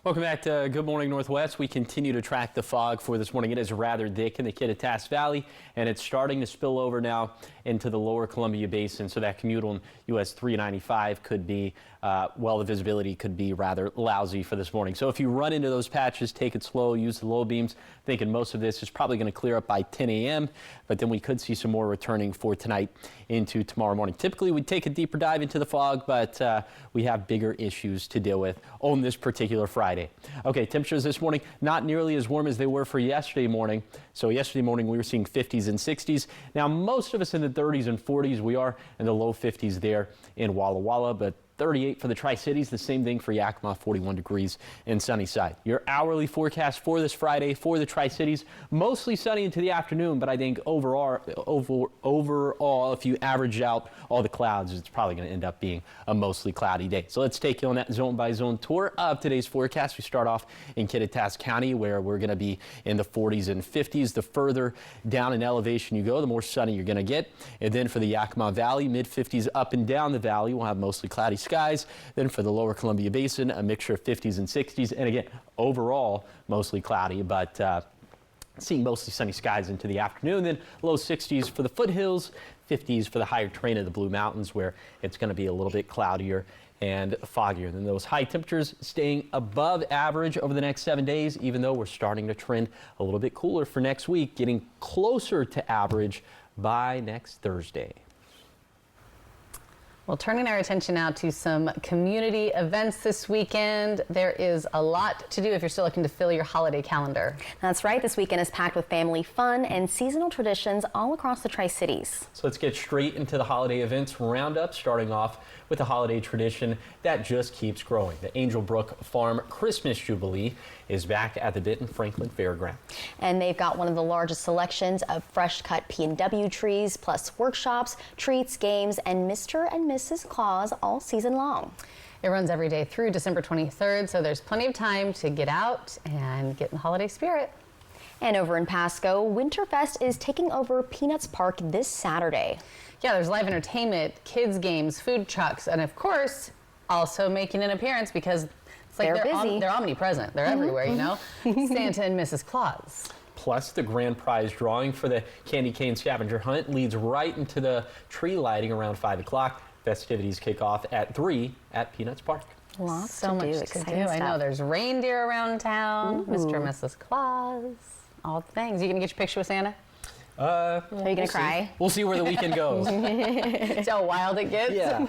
Welcome back to Good Morning Northwest. We continue to track the fog for this morning. It is rather thick in the Kittitas Valley, and it's starting to spill over now into the lower Columbia Basin. So that commute on US 395 could be, the visibility could be rather lousy for this morning. So if you run into those patches, take it slow, use the low beams. Thinking most of this is probably going to clear up by 10 a.m., but then we could see some more returning for tonight into tomorrow morning. Typically, we'd take a deeper dive into the fog, but we have bigger issues to deal with on this particular Friday. Okay, temperatures this morning not nearly as warm as they were for yesterday morning. So yesterday morning we were seeing 50s and 60s. Now most of us in the 30s and 40s. We are in the low 50s there in Walla Walla, but 38 for the Tri-Cities, the same thing for Yakima, 41 degrees in Sunnyside. Your hourly forecast for this Friday for the Tri-Cities, mostly sunny into the afternoon, but I think overall, if you average out all the clouds, it's probably going to end up being a mostly cloudy day. So let's take you on that zone-by-zone tour of today's forecast. We start off in Kittitas County, where we're going to be in the 40s and 50s. The further down in elevation you go, the more sunny you're going to get. And then for the Yakima Valley, mid-50s up and down the valley, we'll have mostly cloudy skies. Then for the lower Columbia Basin, a mixture of 50s and 60s. And again, overall, mostly cloudy, but seeing mostly sunny skies into the afternoon. Then low 60s for the foothills, 50s for the higher terrain of the Blue Mountains, where it's going to be a little bit cloudier and foggier. Then those high temperatures staying above average over the next 7 days, even though we're starting to trend a little bit cooler for next week, getting closer to average by next Thursday. Well, turning our attention now to some community events this weekend. There is a lot to do if you're still looking to fill your holiday calendar. That's right. This weekend is packed with family fun and seasonal traditions all across the Tri-Cities. So let's get straight into the holiday events roundup, starting off with a holiday tradition that just keeps growing. The Angel Brook Farm Christmas Jubilee is back at the Benton Franklin Fairground. And they've got one of the largest selections of fresh cut P&W trees, plus workshops, treats, games, and Mr. and Mrs. Claus all season long. It runs every day through December 23rd, so there's plenty of time to get out and get in the holiday spirit. And over in Pasco, Winterfest is taking over Peanuts Park this Saturday. Yeah, there's live entertainment, kids games, food trucks, and of course, also making an appearance because it's like they're busy. They're omnipresent. They're everywhere, you know? Santa and Mrs. Claus. Plus, the grand prize drawing for the Candy Cane Scavenger Hunt leads right into the tree lighting around 5 o'clock. Festivities kick off at 3 at Peanuts Park. Lots so much to do. I know there's reindeer around town, Mr. and Mrs. Claus, all the things. You gonna get your picture with Santa? Are you gonna cry? We'll see where the weekend goes. See how wild it gets? Yeah.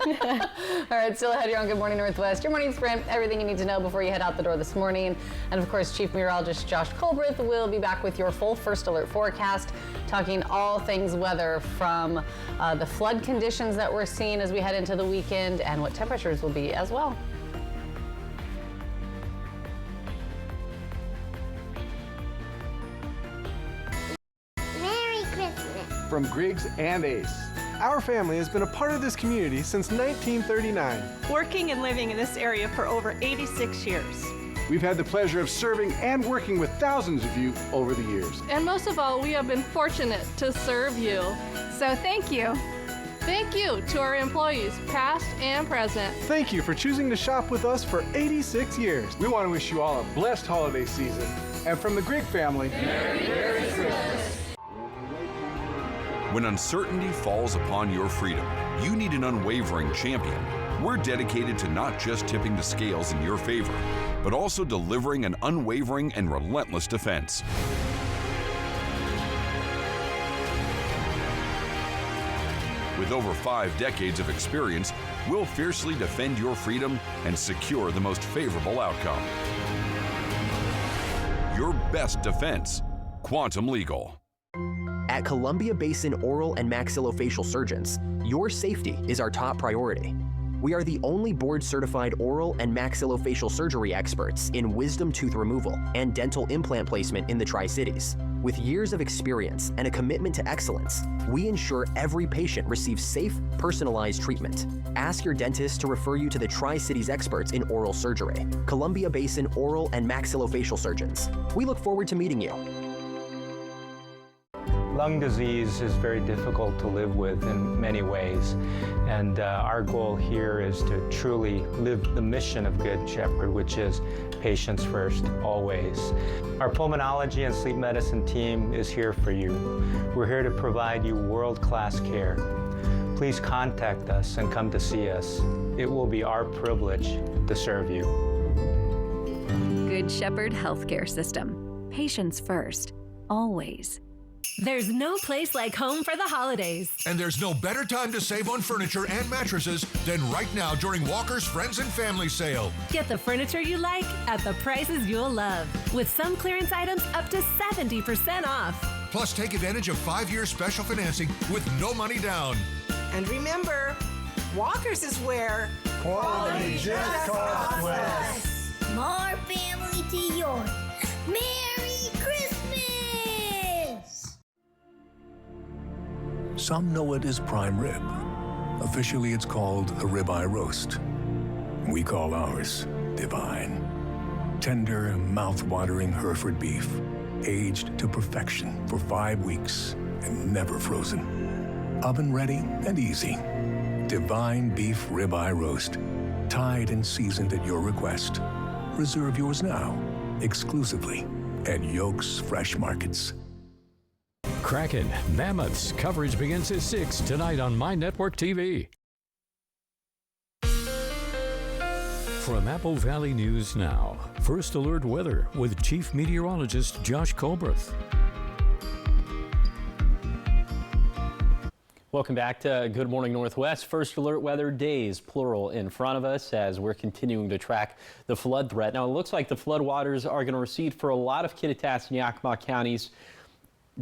All right, still ahead here on Good Morning Northwest. Your morning sprint, everything you need to know before you head out the door this morning. And of course, Chief Meteorologist Josh Colbrith will be back with your full first alert forecast, talking all things weather from the flood conditions that we're seeing as we head into the weekend and what temperatures will be as well. From Griggs and Ace. Our family has been a part of this community since 1939. Working and living in this area for over 86 years. We've had the pleasure of serving and working with thousands of you over the years. And most of all, we have been fortunate to serve you. So thank you. Thank you to our employees, past and present. Thank you for choosing to shop with us for 86 years. We want to wish you all a blessed holiday season. And from the Grigg family, Merry Christmas. When uncertainty falls upon your freedom, you need an unwavering champion. We're dedicated to not just tipping the scales in your favor, but also delivering an unwavering and relentless defense. With over 5 decades of experience, we'll fiercely defend your freedom and secure the most favorable outcome. Your best defense, Quantum Legal. At Columbia Basin Oral and Maxillofacial Surgeons, your safety is our top priority. We are the only board-certified oral and maxillofacial surgery experts in wisdom tooth removal and dental implant placement in the Tri-Cities. With years of experience and a commitment to excellence, we ensure every patient receives safe, personalized treatment. Ask your dentist to refer you to the Tri-Cities experts in oral surgery, Columbia Basin Oral and Maxillofacial Surgeons. We look forward to meeting you. Lung disease is very difficult to live with in many ways, and our goal here is to truly live the mission of Good Shepherd, which is patients first, always. Our pulmonology and sleep medicine team is here for you. We're here to provide you world-class care. Please contact us and come to see us. It will be our privilege to serve you. Good Shepherd Healthcare System. Patients first, always. There's no place like home for the holidays. And there's no better time to save on furniture and mattresses than right now during Walker's Friends and Family Sale. Get the furniture you like at the prices you'll love, with some clearance items up to 70% off. Plus, take advantage of 5-year special financing with no money down. And remember, Walker's is where quality just costs less. More family to yours. Merry Christmas! Some know it as prime rib. Officially, it's called a ribeye roast. We call ours divine. Tender, mouth-watering Hereford beef, aged to perfection for 5 weeks and never frozen. Oven ready and easy. Divine beef ribeye roast, tied and seasoned at your request. Reserve yours now, exclusively at Yoke's Fresh Markets. Kraken Mammoths coverage begins at 6 tonight on My Network TV. From Apple Valley News Now, First Alert Weather with Chief Meteorologist Josh Colbreth. Welcome back to Good Morning Northwest. First Alert Weather days, plural, in front of us as we're continuing to track the flood threat. Now, it looks like the flood waters are going to recede for a lot of Kittitas and Yakima counties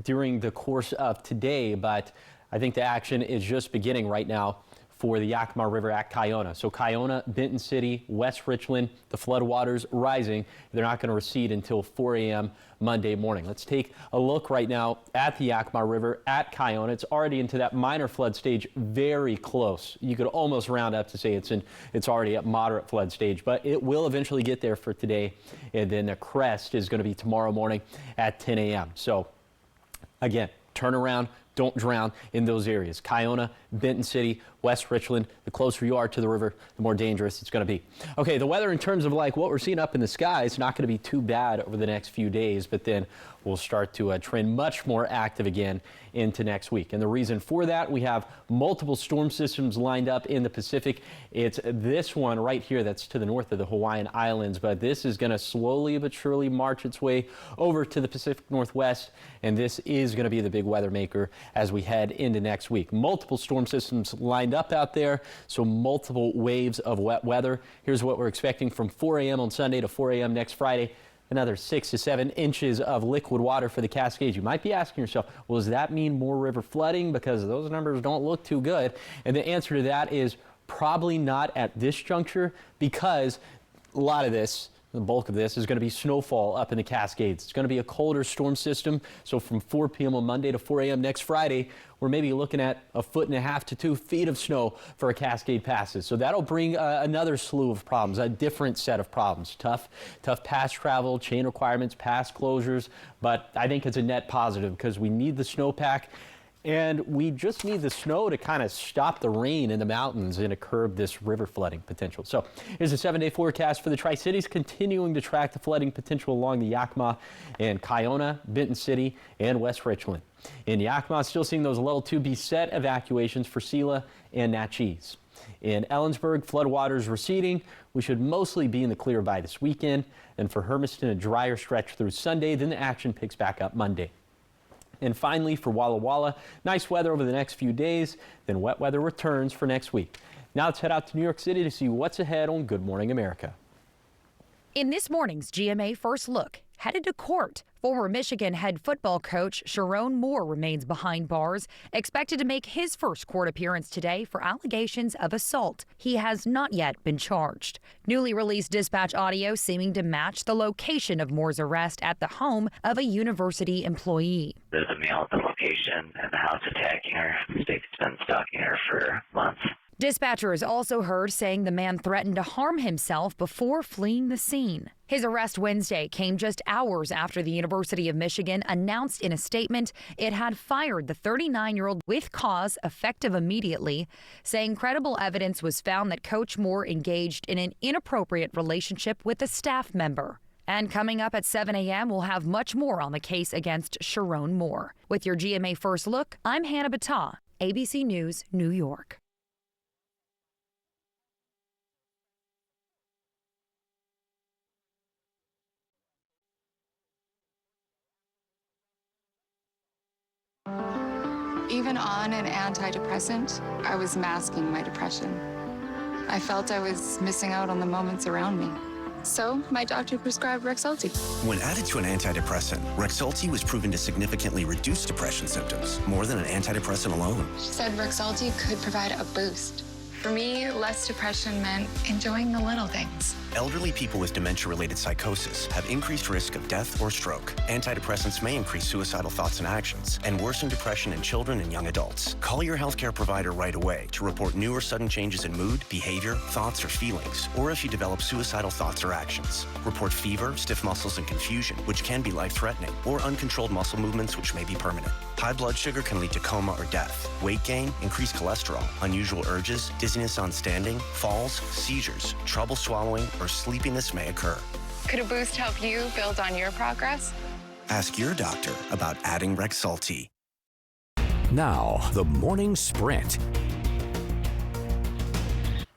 during the course of today, but I think the action is just beginning right now for the Yakima River at Kiona. So Kiona, Benton City, West Richland, the flood waters rising. They're not going to recede until 4 a.m. Monday morning. Let's take a look right now at the Yakima River at Kiona. It's already into that minor flood stage, very close. You could almost round up to say it's already at moderate flood stage, but it will eventually get there for today. And then the crest is going to be tomorrow morning at 10 a.m. So again, turn around, don't drown in those areas. Kiona, Benton City, West Richland, the closer you are to the river, the more dangerous it's going to be. Okay, the weather in terms of like what we're seeing up in the sky is not going to be too bad over the next few days, but then we'll start to trend much more active again into next week. And the reason for that, we have multiple storm systems lined up in the Pacific. It's this one right here that's to the north of the Hawaiian Islands, but this is going to slowly but surely march its way over to the Pacific Northwest, and this is going to be the big weather maker as we head into next week. Multiple storm systems lined up out there, so multiple waves of wet weather. Here's what we're expecting from 4 a.m. on Sunday to 4 a.m. next Friday. Another 6 to 7 inches of liquid water for the Cascades. You might be asking yourself, well, does that mean more river flooding? Because those numbers don't look too good. And the answer to that is probably not at this juncture, because a lot of this, the bulk of this, is going to be snowfall up in the Cascades. It's going to be a colder storm system. So from 4 p.m. on Monday to 4 a.m. next Friday, we're maybe looking at 1.5 feet to 2 feet of snow for a Cascade passes. So that'll bring another slew of problems, a different set of problems. Tough pass travel, chain requirements, pass closures. But I think it's a net positive because we need the snowpack. And we just need the snow to kind of stop the rain in the mountains and to curb this river flooding potential. So here's a 7-day forecast for the Tri-Cities, continuing to track the flooding potential along the Yakima and Kiona, Benton City, and West Richland. In Yakima, still seeing those level 2B set evacuations for Sela and Natchez. In Ellensburg, floodwaters receding. We should mostly be in the clear by this weekend. And for Hermiston, a drier stretch through Sunday. Then the action picks back up Monday. And finally, for Walla Walla, nice weather over the next few days, then wet weather returns for next week. Now let's head out to New York City to see what's ahead on Good Morning America. In this morning's GMA First Look, headed to court. Former Michigan head football coach Sharon Moore remains behind bars, expected to make his first court appearance today for allegations of assault. He has not yet been charged. Newly released dispatch audio seeming to match the location of Moore's arrest at the home of a university employee. There's a male at the location and the house attacking her. State's been stalking her for months. Dispatchers also heard saying the man threatened to harm himself before fleeing the scene. His arrest Wednesday came just hours after the University of Michigan announced in a statement it had fired the 39-year-old with cause effective immediately, saying credible evidence was found that Coach Moore engaged in an inappropriate relationship with a staff member. And coming up at 7 a.m., we'll have much more on the case against Sharon Moore. With your GMA First Look, I'm Hannah Battah, ABC News, New York. Even on an antidepressant, I was masking my depression. I felt I was missing out on the moments around me. So my doctor prescribed Rexulti. When added to an antidepressant, Rexulti was proven to significantly reduce depression symptoms, more than an antidepressant alone. She said Rexulti could provide a boost. For me, less depression meant enjoying the little things. Elderly people with dementia-related psychosis have increased risk of death or stroke. Antidepressants may increase suicidal thoughts and actions and worsen depression in children and young adults. Call your healthcare provider right away to report new or sudden changes in mood, behavior, thoughts, or feelings, or if you develop suicidal thoughts or actions. Report fever, stiff muscles, and confusion, which can be life-threatening, or uncontrolled muscle movements, which may be permanent. High blood sugar can lead to coma or death. Weight gain, increased cholesterol, unusual urges, dizziness on standing, falls, seizures, trouble swallowing, or sleepiness may occur. Could a boost help you build on your progress? Ask your doctor about adding Rexulti. Now, the morning sprint.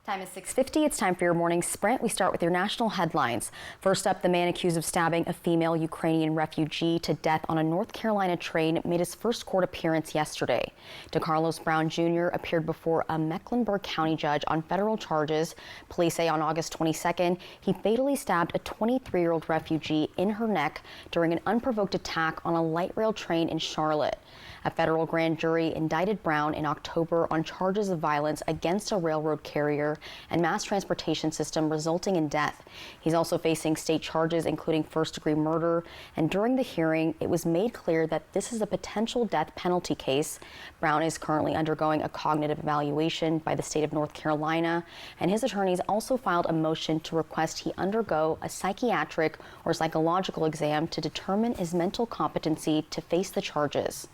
Time is 6:50. It's time for your morning sprint. We start with your national headlines. First up, the man accused of stabbing a female Ukrainian refugee to death on a North Carolina train made his first court appearance yesterday. DeCarlos Brown Jr. appeared before a Mecklenburg County judge on federal charges. Police say on August 22nd, he fatally stabbed a 23-year-old refugee in her neck during an unprovoked attack on a light rail train in Charlotte. A federal grand jury indicted Brown in October on charges of violence against a railroad carrier and mass transportation system resulting in death. He's also facing state charges including first-degree murder, and during the hearing, it was made clear that this is a potential death penalty case. Brown is currently undergoing a cognitive evaluation by the state of North Carolina, and his attorneys also filed a motion to request he undergo a psychiatric or psychological exam to determine his mental competency to face the charges.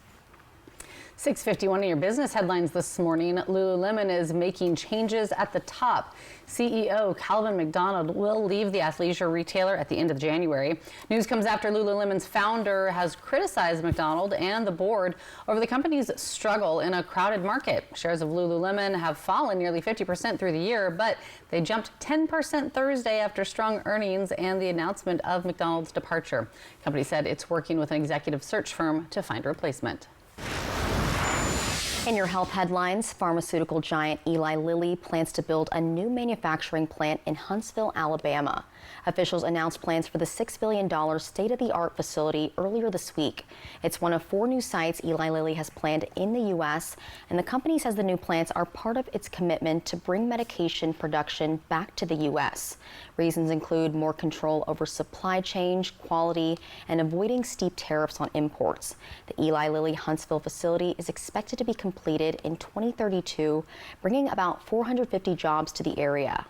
6:51 in your business headlines this morning. Lululemon is making changes at the top. CEO Calvin McDonald will leave the athleisure retailer at the end of January. News comes after Lululemon's founder has criticized McDonald and the board over the company's struggle in a crowded market. Shares of Lululemon have fallen nearly 50% through the year, but they jumped 10% Thursday after strong earnings and the announcement of McDonald's departure. The company said it's working with an executive search firm to find a replacement. In your health headlines, pharmaceutical giant Eli Lilly plans to build a new manufacturing plant in Huntsville, Alabama. Officials announced plans for the $6 billion state-of-the-art facility earlier this week. It's one of 4 new sites Eli Lilly has planned in the U.S., and the company says the new plants are part of its commitment to bring medication production back to the U.S. Reasons include more control over supply chain, quality, and avoiding steep tariffs on imports. The Eli Lilly Huntsville facility is expected to be completed in 2032, bringing about 450 jobs to the area.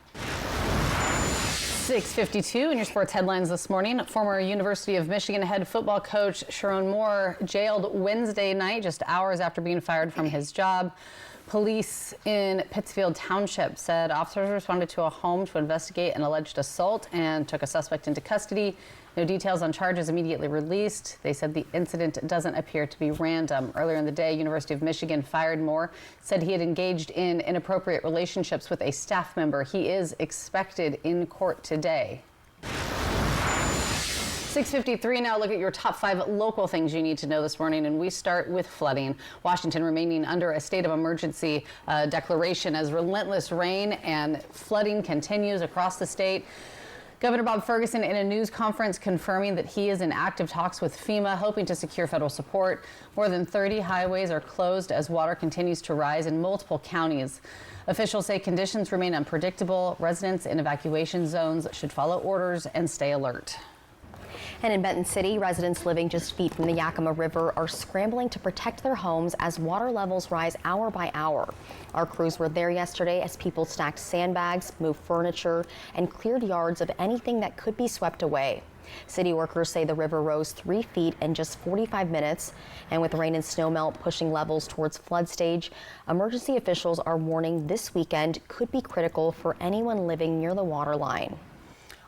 6:52 in your sports headlines this morning. Former University of Michigan head football coach Sharon Moore jailed Wednesday night just hours after being fired from his job. Police in Pittsfield Township said officers responded to a home to investigate an alleged assault and took a suspect into custody. No details on charges immediately released. They said the incident doesn't appear to be random. Earlier in the day, University of Michigan fired Moore, said he had engaged in inappropriate relationships with a staff member. He is expected in court today. 6:53 now. Look at your top 5 local things you need to know this morning, and we start with flooding. Washington remaining under a state of emergency declaration as relentless rain and flooding continues across the state. Governor Bob Ferguson in a news conference confirming that he is in active talks with FEMA, hoping to secure federal support. More than 30 highways are closed as water continues to rise in multiple counties. Officials say conditions remain unpredictable. Residents in evacuation zones should follow orders and stay alert. And in Benton City, residents living just feet from the Yakima River are scrambling to protect their homes as water levels rise hour by hour. Our crews were there yesterday as people stacked sandbags, moved furniture, and cleared yards of anything that could be swept away. City workers say the river rose 3 feet in just 45 minutes, and with rain and snowmelt pushing levels towards flood stage, emergency officials are warning this weekend could be critical for anyone living near the water line.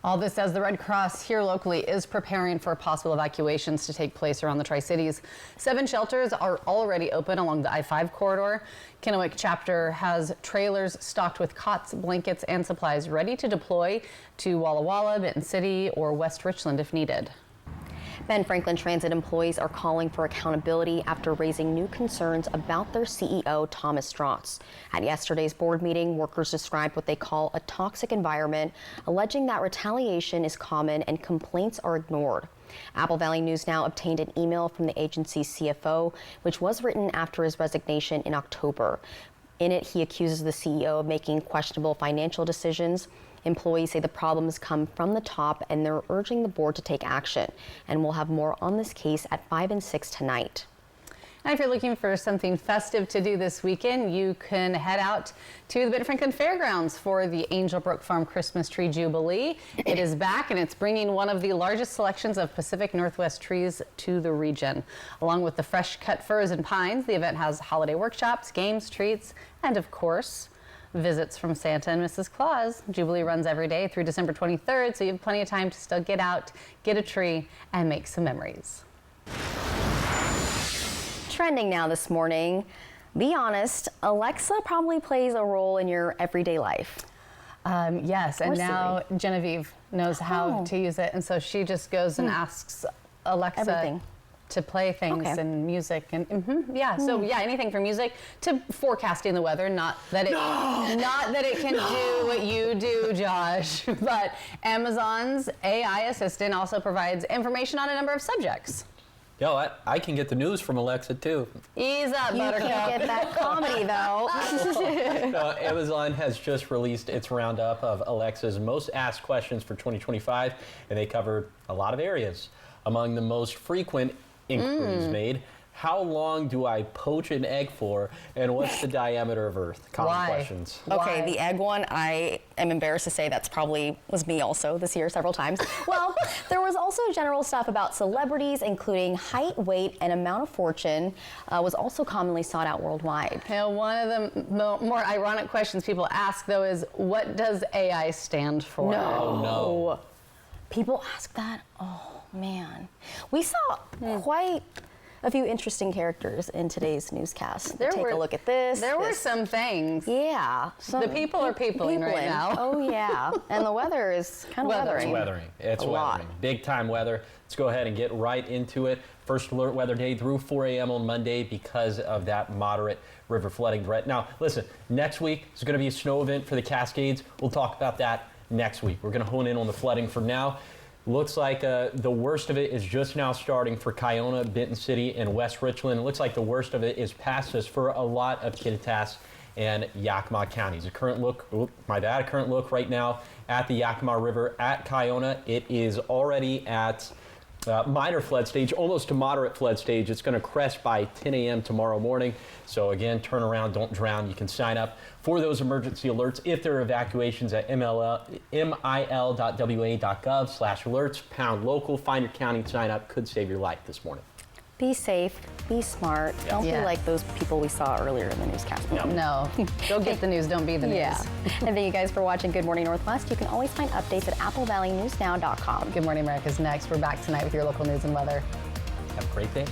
All this as the Red Cross here locally is preparing for possible evacuations to take place around the Tri-Cities. 7 shelters are already open along the I-5 corridor. Kennewick chapter has trailers stocked with cots, blankets, and supplies ready to deploy to Walla Walla, Benton City, or West Richland if needed. Ben Franklin Transit employees are calling for accountability after raising new concerns about their CEO, Thomas Strauss. At yesterday's board meeting, workers described what they call a toxic environment, alleging that retaliation is common and complaints are ignored. Apple Valley News Now obtained an email from the agency's CFO, which was written after his resignation in October. In it, he accuses the CEO of making questionable financial decisions. Employees say the problems come from the top and they're urging the board to take action. And we'll have more on this case at 5 and 6 tonight. And if you're looking for something festive to do this weekend, you can head out to the Benton Franklin Fairgrounds for the Angel Brook Farm Christmas Tree Jubilee. It is back and it's bringing one of the largest selections of Pacific Northwest trees to the region. Along with the fresh cut firs and pines, the event has holiday workshops, games, treats, and of course, visits from Santa and Mrs. Claus. Jubilee runs every day through December 23rd, so you have plenty of time to still get out, get a tree, and make some memories. Trending now this morning, be honest, Alexa probably plays a role in your everyday life. Yes, and now Genevieve knows how to use it, and so she just goes and asks Alexa everything to play things and music and so anything from music to forecasting the weather. Not that it can do what you do, Josh, but Amazon's AI assistant also provides information on a number of subjects. Yo, I can get the news from Alexa too. Ease up, Buttercup. You can't get that comedy though. Amazon has just released its roundup of Alexa's most asked questions for 2025, and they covered a lot of areas. Among the most frequent inquiries made: how long do I poach an egg for, and what's the diameter of Earth? Common questions. Okay, the egg one, I am embarrassed to say that's probably was me also this year several times. Well, there was also general stuff about celebrities, including height, weight, and amount of fortune was also commonly sought out worldwide. One of the more ironic questions people ask, though, is what does AI stand for? No. People ask that? Oh, man. We saw quite a few interesting characters in today's newscast. Take a look at this. There were some things. Yeah. The people are peopling right now. Oh, yeah. And the weather is kind of weathering. It's weathering. Big time weather. Let's go ahead and get right into it. First alert weather day through 4 a.m. on Monday because of that moderate river flooding threat. Now, listen, next week is going to be a snow event for the Cascades. We'll talk about that next week. We're going to hone in on the flooding for now. Looks like the worst of it is just now starting for Kiona, Benton City, and West Richland. It looks like the worst of it is past us for a lot of Kittitas and Yakima counties. A current look right now at the Yakima River at Kiona. It is already at minor flood stage, almost to moderate flood stage. It's going to crest by 10 a.m. tomorrow morning. So again, turn around, don't drown. You can sign up for those emergency alerts if there are evacuations at mil.wa.gov/alerts, #local. Find your county, sign up. Could save your life this morning. Be safe, be smart. Don't be like those people we saw earlier in the newscast. No. Go get the news, don't be the news. Yeah. And thank you guys for watching Good Morning Northwest. You can always find updates at applevalleyNewsNow.com. Good Morning America is next. We're back tonight with your local news and weather. Have a great day.